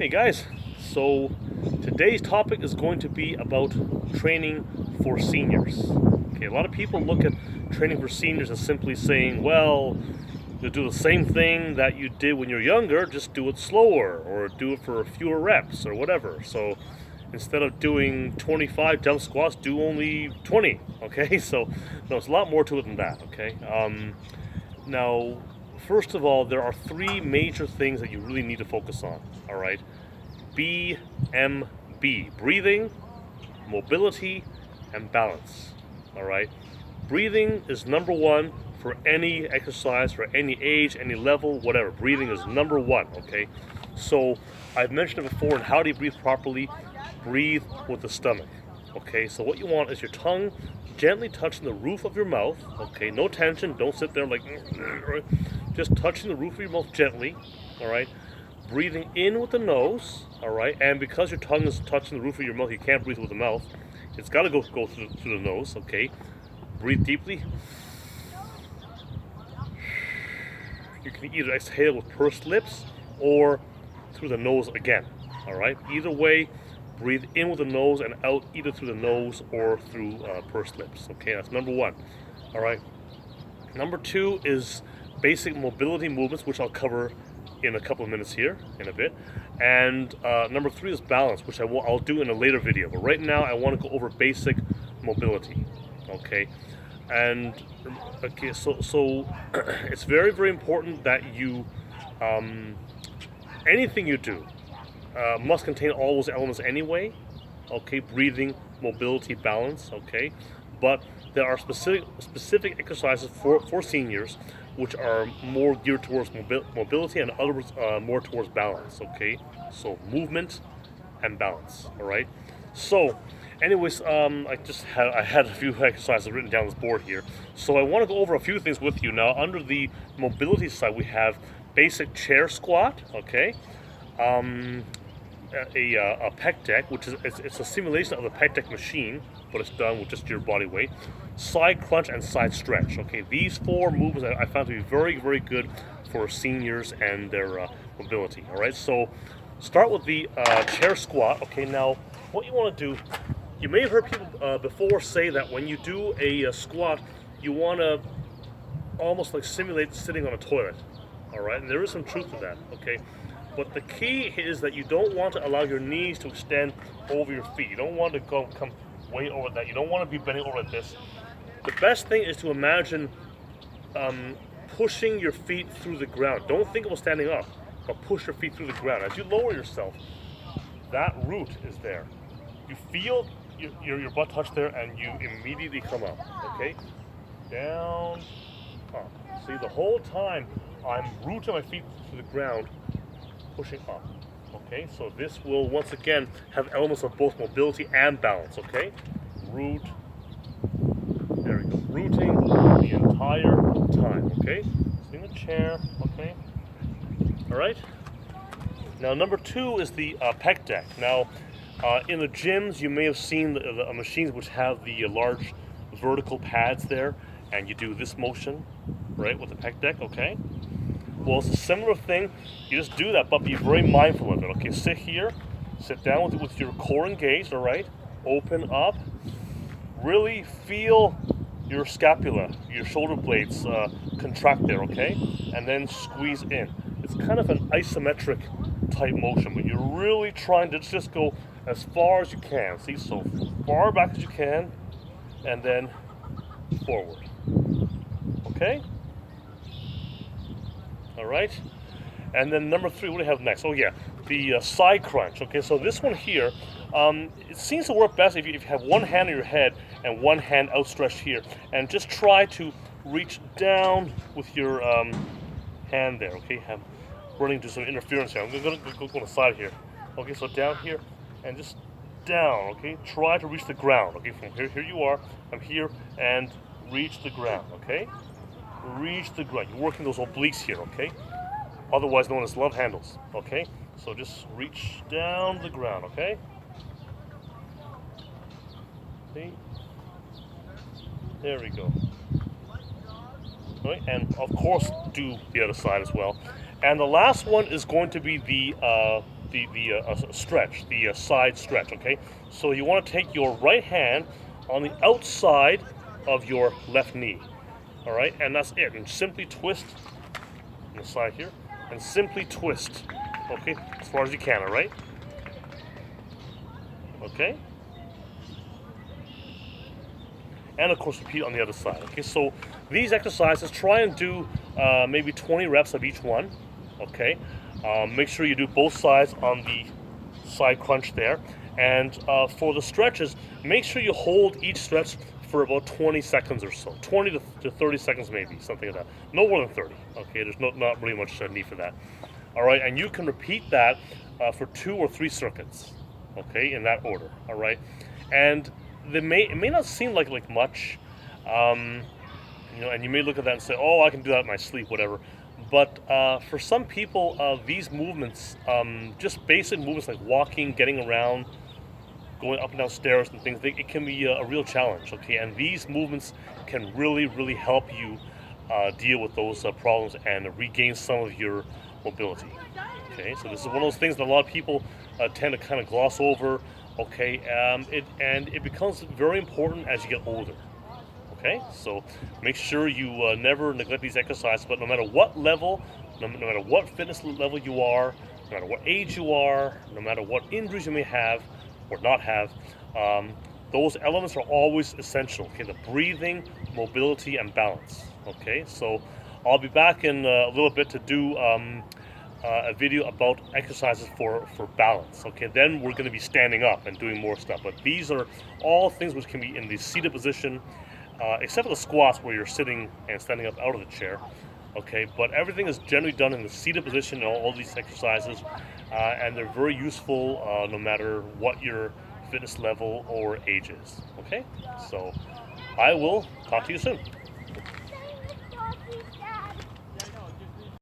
Hey guys, so today's topic is going to be about training for seniors. Okay, a lot of people look at training for seniors as simply saying, well, you do the same thing that you did when you're younger, just do it slower or do it for fewer reps or whatever. So instead of doing 25 jump squats, do only 20. Okay, so no, it's a lot more to it than that. Okay, now, first of all, there are three major things that you really need to focus on. All right, BMB, breathing, mobility, and balance. All right, breathing is number one for any exercise, for any age, any level, whatever. Breathing is number one. Okay, so I've mentioned it before. And how do you breathe properly? Breathe with the stomach. Okay, so what you want is your tongue gently touching the roof of your mouth. Okay, no tension. Don't sit there like just touching the roof of your mouth gently. All right, breathing in with the nose. All right, and because your tongue is touching the roof of your mouth, you can't breathe with the mouth. It's got to go through the nose. Okay, breathe deeply. You can either exhale with pursed lips or through the nose again. All right, either way. Breathe in with the nose and out either through the nose or through pursed lips. Okay, that's number one. All right. Number two is basic mobility movements, which I'll cover in a couple of minutes here in a bit. And number three is balance, which I'll do in a later video. But right now, I want to go over basic mobility. Okay. And okay, so it's very, very important that you anything you do must contain all those elements anyway. Okay, breathing, mobility, balance. Okay, but there are specific exercises for seniors which are more geared towards mobility and others more towards balance. Okay, so movement and balance. All right. So, anyways, I had a few exercises written down on this board here. So I want to go over a few things with you now. Under the mobility side, we have basic chair squat. Okay. A pec deck, which is it's a simulation of the pec deck machine, but it's done with just your body weight. Side crunch and side stretch. Okay, these four movements I found to be very, very good for seniors and their mobility. All right, so start with the chair squat. Okay, now what you want to do, you may have heard people before say that when you do a squat, you want to almost like simulate sitting on a toilet. All right, and there is some truth to that. Okay. But the key is that you don't want to allow your knees to extend over your feet. You don't want to come way over that. You don't want to be bending over like this. The best thing is to imagine pushing your feet through the ground. Don't think about standing up, but push your feet through the ground. As you lower yourself, that root is there. You feel your butt touch there, and you immediately come up. Okay, down, up. See, the whole time I'm rooting my feet to the ground, pushing up. Okay, so this will once again have elements of both mobility and balance. Okay, root. There we go. Rooting the entire time. Okay, in the chair. Okay. All right. Now number two is the pec deck. Now in the gyms you may have seen the machines which have the large vertical pads there, and you do this motion, right, with the pec deck. Okay. Well, it's a similar thing. You just do that, but be very mindful of it. Okay, sit here, sit down with your core engaged. All right, open up. Really feel your scapula, your shoulder blades contract there. Okay, and then squeeze in. It's kind of an isometric type motion, but you're really trying to just go as far as you can. See, so far back as you can, and then forward. Okay. All right, and then number three, what do we have next? Oh yeah, the side crunch. Okay, so this one here, it seems to work best if you have one hand on your head and one hand outstretched here, and just try to reach down with your hand there. Okay, I'm running into some interference here. I'm going to go on the side here. Okay, so down here and just down. Okay, try to reach the ground. Okay, from here you are. I'm here and reach the ground. Okay. Reach the ground. You're working those obliques here, okay? Otherwise known as love handles, okay? So just reach down the ground, okay? See? There we go. All right, and of course do the other side as well. And the last one is going to be the stretch, the side stretch. Okay, so you want to take your right hand on the outside of your left knee. All right, and that's it. And simply twist on the side here, and simply twist. Okay, as far as you can. All right. Okay. And of course repeat on the other side. Okay, so these exercises, try and do maybe 20 reps of each one. Okay, make sure you do both sides on the side crunch there. And for the stretches, make sure you hold each stretch for about 20 seconds or so, 20 to 30 seconds maybe, something like that. No more than 30. Okay, there's not really much need for that. All right, and you can repeat that for 2 or 3 circuits. Okay, in that order. All right, and it may not seem like much, and you may look at that and say, oh, I can do that in my sleep, whatever. But for some people, these movements, just basic movements like walking, getting around, going up and down stairs and things, it can be a real challenge. Okay, and these movements can really help you deal with those problems and regain some of your mobility. Okay, so this is one of those things that a lot of people tend to kind of gloss over. Okay, it becomes very important as you get older. Okay, so make sure you never neglect these exercises. But no matter what level, no matter what fitness level you are, no matter what age you are, no matter what injuries you may have or not have, those elements are always essential. Okay, the breathing, mobility, and balance. Okay, so I'll be back in a little bit to do a video about exercises for balance. Okay, then we're going to be standing up and doing more stuff. But these are all things which can be in the seated position, except for the squats where you're sitting and standing up out of the chair. Okay, but everything is generally done in the seated position in all these exercises, and they're very useful no matter what your fitness level or age is. Okay, so I will talk to you soon.